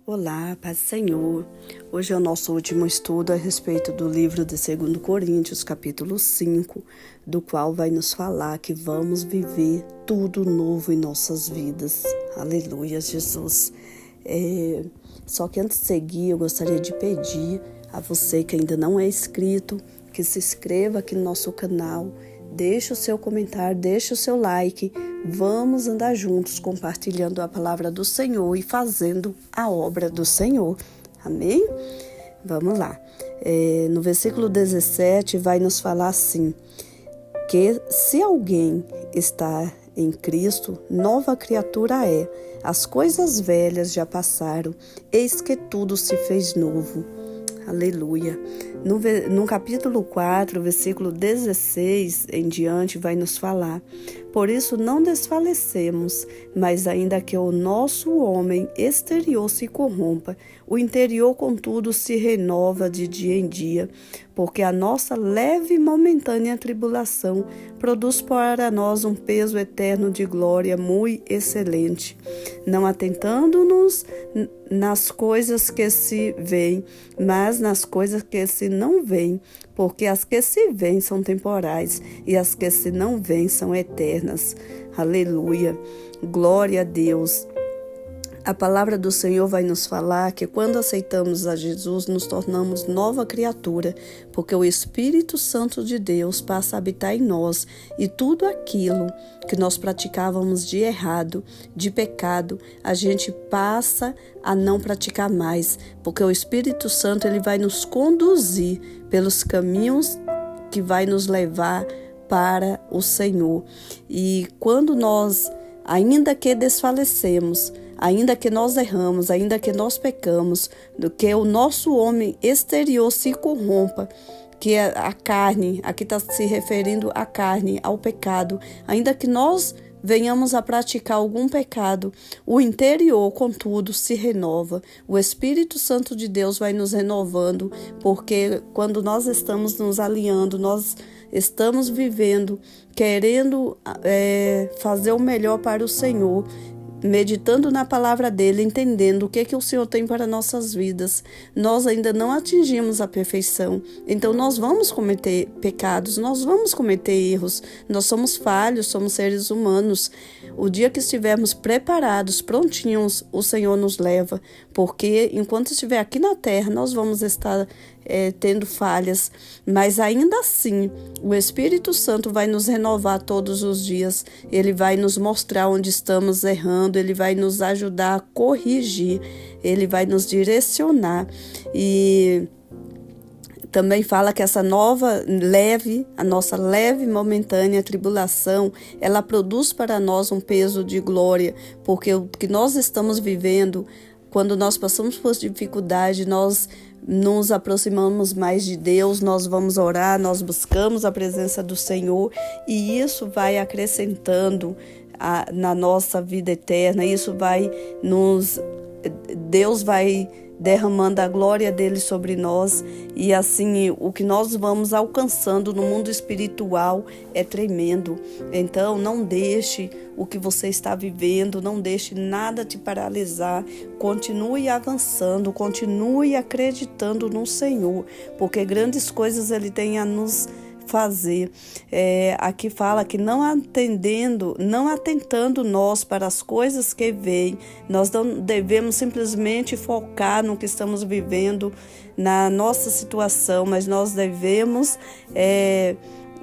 Olá, paz do Senhor. Hoje é o nosso último estudo a respeito do livro de 2 Coríntios, capítulo 5, do qual vai nos falar que vamos viver tudo novo em nossas vidas. Aleluia, Jesus. Só que antes de seguir, eu gostaria de pedir a você que ainda não é inscrito, que se inscreva aqui no nosso canal, deixe o seu comentário, deixe o seu like. Vamos andar juntos compartilhando a palavra do Senhor e fazendo a obra do Senhor. Amém? Vamos lá. No versículo 17 vai nos falar assim, que se alguém está em Cristo, nova criatura é. As coisas velhas já passaram, eis que tudo se fez novo. Aleluia. No capítulo 4, versículo 16 em diante, vai nos falar: por isso não desfalecemos, mas ainda que o nosso homem exterior se corrompa, o interior, contudo, se renova de dia em dia, porque a nossa leve e momentânea tribulação produz para nós um peso eterno de glória muito excelente, não atentando-nos nas coisas que se veem, mas nas coisas que se não veem, porque as que se veem são temporais e as que se não veem são eternas. Aleluia, glória a Deus. A palavra do Senhor vai nos falar que quando aceitamos a Jesus, nos tornamos nova criatura, porque o Espírito Santo de Deus passa a habitar em nós e tudo aquilo que nós praticávamos de errado, de pecado, a gente passa a não praticar mais, porque o Espírito Santo ele vai nos conduzir pelos caminhos que vai nos levar para o Senhor. E quando nós, ainda que desfalecemos, ainda que nós erramos, ainda que nós pecamos, do que o nosso homem exterior se corrompa, que é a carne, aqui está se referindo à carne, ao pecado, ainda que nós venhamos a praticar algum pecado, o interior, contudo, se renova. O Espírito Santo de Deus vai nos renovando, porque quando nós estamos nos alinhando, nós estamos vivendo, querendo fazer o melhor para o Senhor, meditando na palavra dele, entendendo o que o Senhor tem para nossas vidas. Nós ainda não atingimos a perfeição, então nós vamos cometer pecados, nós vamos cometer erros, nós somos falhos, somos seres humanos. O dia que estivermos preparados, prontinhos, o Senhor nos leva, porque enquanto estiver aqui na terra, nós vamos estar tendo falhas, mas ainda assim, o Espírito Santo vai nos renovar todos os dias, ele vai nos mostrar onde estamos errando, ele vai nos ajudar a corrigir, ele vai nos direcionar. E também fala que essa a nossa leve momentânea tribulação, ela produz para nós um peso de glória, porque o que nós estamos vivendo, quando nós passamos por dificuldade, nós nos aproximamos mais de Deus, nós vamos orar, nós buscamos a presença do Senhor e isso vai acrescentando na nossa vida eterna, Deus vai derramando a glória dele sobre nós e assim o que nós vamos alcançando no mundo espiritual é tremendo. Então não deixe o que você está vivendo, não deixe nada te paralisar, continue avançando, continue acreditando no Senhor, porque grandes coisas ele tem a nos fazer. Aqui fala que não atentando nós para as coisas que veem, nós não devemos simplesmente focar no que estamos vivendo, na nossa situação, mas nós devemos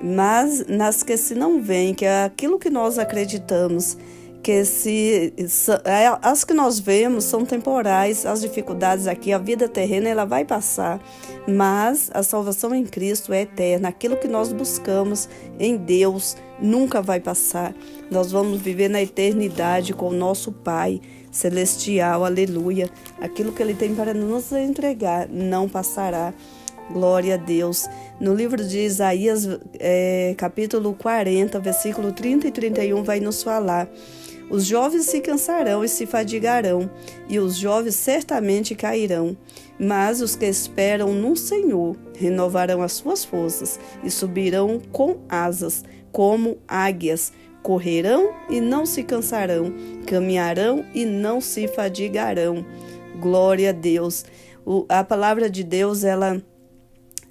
mas nas que se não veem, que é aquilo que nós acreditamos, que as que nós vemos são temporais, as dificuldades aqui, a vida terrena ela vai passar, mas a salvação em Cristo é eterna, aquilo que nós buscamos em Deus nunca vai passar, nós vamos viver na eternidade com o nosso Pai Celestial, aleluia, aquilo que Ele tem para nos entregar não passará. Glória a Deus. No livro de Isaías, capítulo 40, versículo 30 e 31, vai nos falar: os jovens se cansarão e se fadigarão, e os jovens certamente cairão. Mas os que esperam no Senhor renovarão as suas forças e subirão com asas, como águias. Correrão e não se cansarão, caminharão e não se fadigarão. Glória a Deus. A palavra de Deus, ela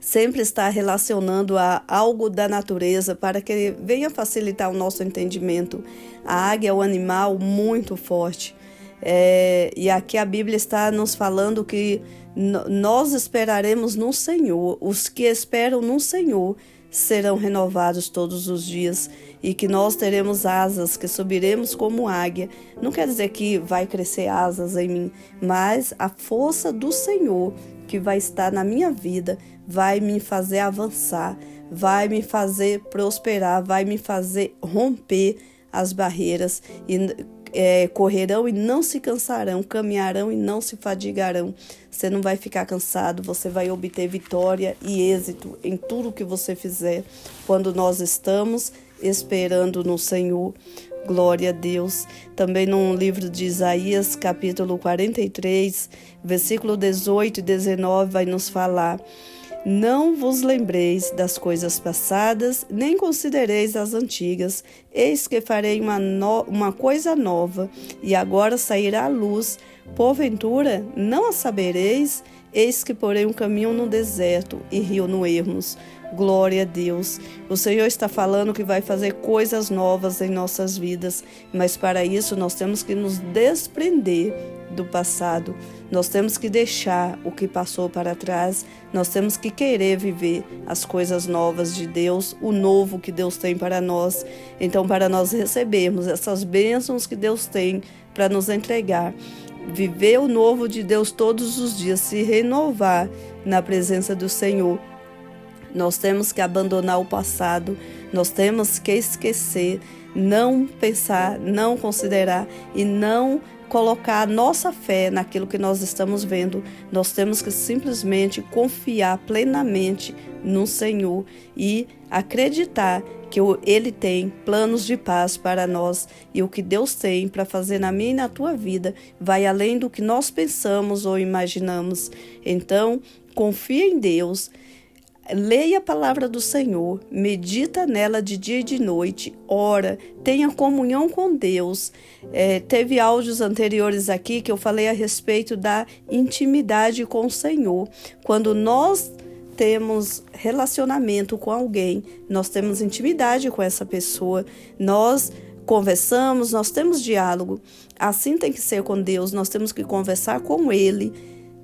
sempre está relacionando a algo da natureza para que venha facilitar o nosso entendimento. A águia é um animal muito forte. E aqui a Bíblia está nos falando que nós esperaremos no Senhor. Os que esperam no Senhor serão renovados todos os dias, e que nós teremos asas, que subiremos como águia. Não quer dizer que vai crescer asas em mim, mas a força do Senhor que vai estar na minha vida vai me fazer avançar, vai me fazer prosperar, vai me fazer romper as barreiras, e correrão e não se cansarão, caminharão e não se fadigarão. Você não vai ficar cansado, você vai obter vitória e êxito em tudo que você fizer, quando nós estamos esperando no Senhor. Glória a Deus. Também no livro de Isaías, capítulo 43, versículo 18 e 19, vai nos falar: não vos lembreis das coisas passadas, nem considereis as antigas. Eis que farei uma coisa nova, e agora sairá a luz. Porventura, não a sabereis? Eis que porei um caminho no deserto e rio no ermos. Glória a Deus. O Senhor está falando que vai fazer coisas novas em nossas vidas, mas para isso nós temos que nos desprender do passado. Nós temos que deixar o que passou para trás. Nós temos que querer viver as coisas novas de Deus, o novo que Deus tem para nós. Então, para nós recebermos essas bênçãos que Deus tem para nos entregar, viver o novo de Deus todos os dias, se renovar na presença do Senhor, nós temos que abandonar o passado, nós temos que esquecer, não pensar, não considerar e não colocar a nossa fé naquilo que nós estamos vendo. Nós temos que simplesmente confiar plenamente no Senhor e acreditar que Ele tem planos de paz para nós, e o que Deus tem para fazer na minha e na tua vida vai além do que nós pensamos ou imaginamos. Então, confia em Deus. Leia a palavra do Senhor, medita nela de dia e de noite, ora, tenha comunhão com Deus. Teve áudios anteriores aqui que eu falei a respeito da intimidade com o Senhor. Quando nós temos relacionamento com alguém, nós temos intimidade com essa pessoa, nós conversamos, nós temos diálogo. Assim tem que ser com Deus, nós temos que conversar com Ele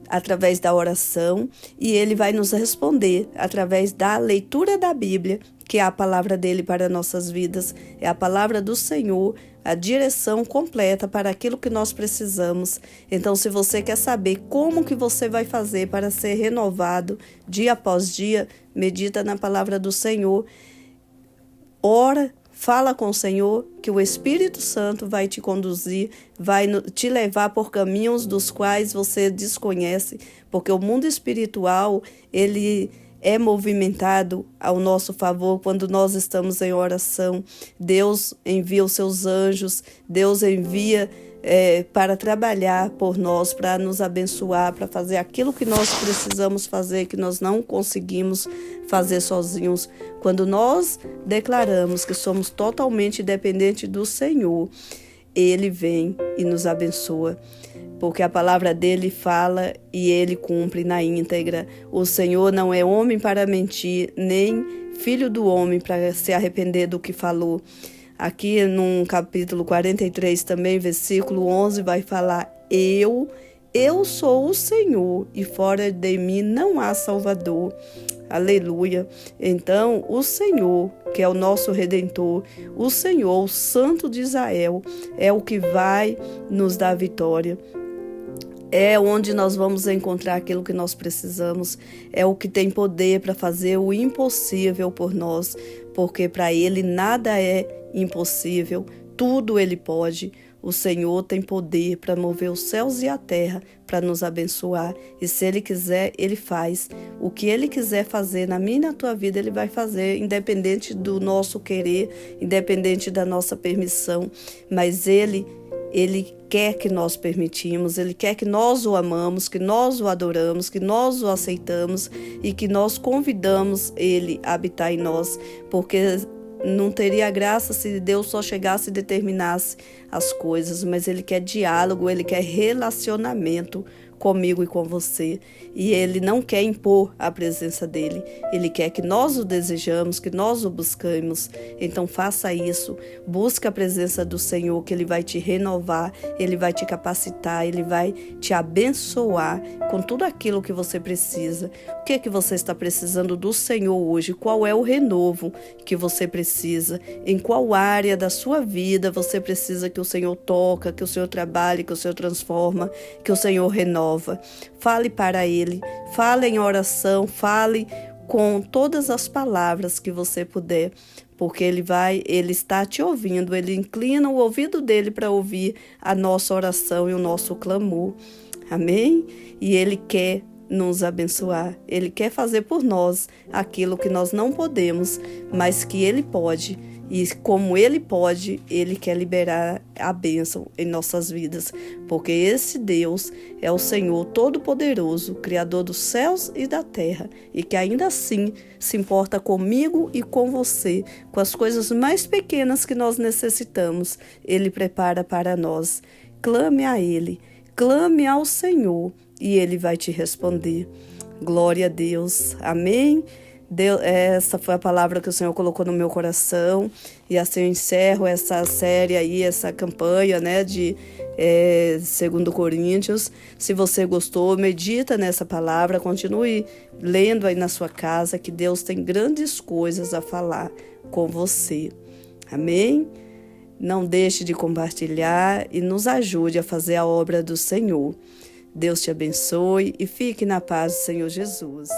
através da oração, e Ele vai nos responder através da leitura da Bíblia, que é a palavra dele para nossas vidas, é a palavra do Senhor, a direção completa para aquilo que nós precisamos. Então, se você quer saber como que você vai fazer para ser renovado dia após dia, medita na palavra do Senhor, ora, fala com o Senhor, que o Espírito Santo vai te conduzir, vai te levar por caminhos dos quais você desconhece, porque o mundo espiritual, ele é movimentado ao nosso favor quando nós estamos em oração. Deus envia os seus anjos, Deus envia para trabalhar por nós, para nos abençoar, para fazer aquilo que nós precisamos fazer, que nós não conseguimos fazer sozinhos. Quando nós declaramos que somos totalmente dependentes do Senhor, Ele vem e nos abençoa, porque a palavra dele fala e Ele cumpre na íntegra. O Senhor não é homem para mentir, nem filho do homem para se arrepender do que falou. Aqui no capítulo 43 também, versículo 11, vai falar: Eu sou o Senhor, e fora de mim não há Salvador. Aleluia. Então, o Senhor, que é o nosso Redentor, o Senhor, o Santo de Israel, é o que vai nos dar vitória. É onde nós vamos encontrar aquilo que nós precisamos. É o que tem poder para fazer o impossível por nós, porque para Ele nada é impossível, tudo Ele pode. O Senhor tem poder para mover os céus e a terra, para nos abençoar. E se Ele quiser, Ele faz. O que Ele quiser fazer na minha e na tua vida, Ele vai fazer, independente do nosso querer, independente da nossa permissão. Mas Ele quer que nós permitimos, Ele quer que nós o amamos, que nós o adoramos, que nós o aceitamos e que nós convidamos Ele a habitar em nós, porque não teria graça se Deus só chegasse e determinasse: as coisas, mas Ele quer diálogo, Ele quer relacionamento comigo e com você. E Ele não quer impor a presença dEle. Ele quer que nós o desejamos, que nós o buscamos. Então faça isso. Busque a presença do Senhor, que Ele vai te renovar, Ele vai te capacitar, Ele vai te abençoar com tudo aquilo que você precisa. O que é que você está precisando do Senhor hoje? Qual é o renovo que você precisa? Em qual área da sua vida você precisa que o Senhor toca, que o Senhor trabalhe, que o Senhor transforma, que o Senhor renova? Fale para Ele, fale em oração, fale com todas as palavras que você puder, porque Ele está te ouvindo, Ele inclina o ouvido dele para ouvir a nossa oração e o nosso clamor. Amém? E Ele quer nos abençoar, Ele quer fazer por nós aquilo que nós não podemos, mas que Ele pode. E como Ele pode, Ele quer liberar a bênção em nossas vidas, porque esse Deus é o Senhor Todo-Poderoso, Criador dos céus e da terra, e que ainda assim se importa comigo e com você, com as coisas mais pequenas que nós necessitamos, Ele prepara para nós. Clame a Ele, clame ao Senhor, e Ele vai te responder. Glória a Deus. Amém? Essa foi a palavra que o Senhor colocou no meu coração, e assim eu encerro essa série aí, essa campanha, né, de 2 Coríntios. Se você gostou, medita nessa palavra, continue lendo aí na sua casa, que Deus tem grandes coisas a falar com você. Amém? Não deixe de compartilhar e nos ajude a fazer a obra do Senhor. Deus te abençoe e fique na paz do Senhor Jesus.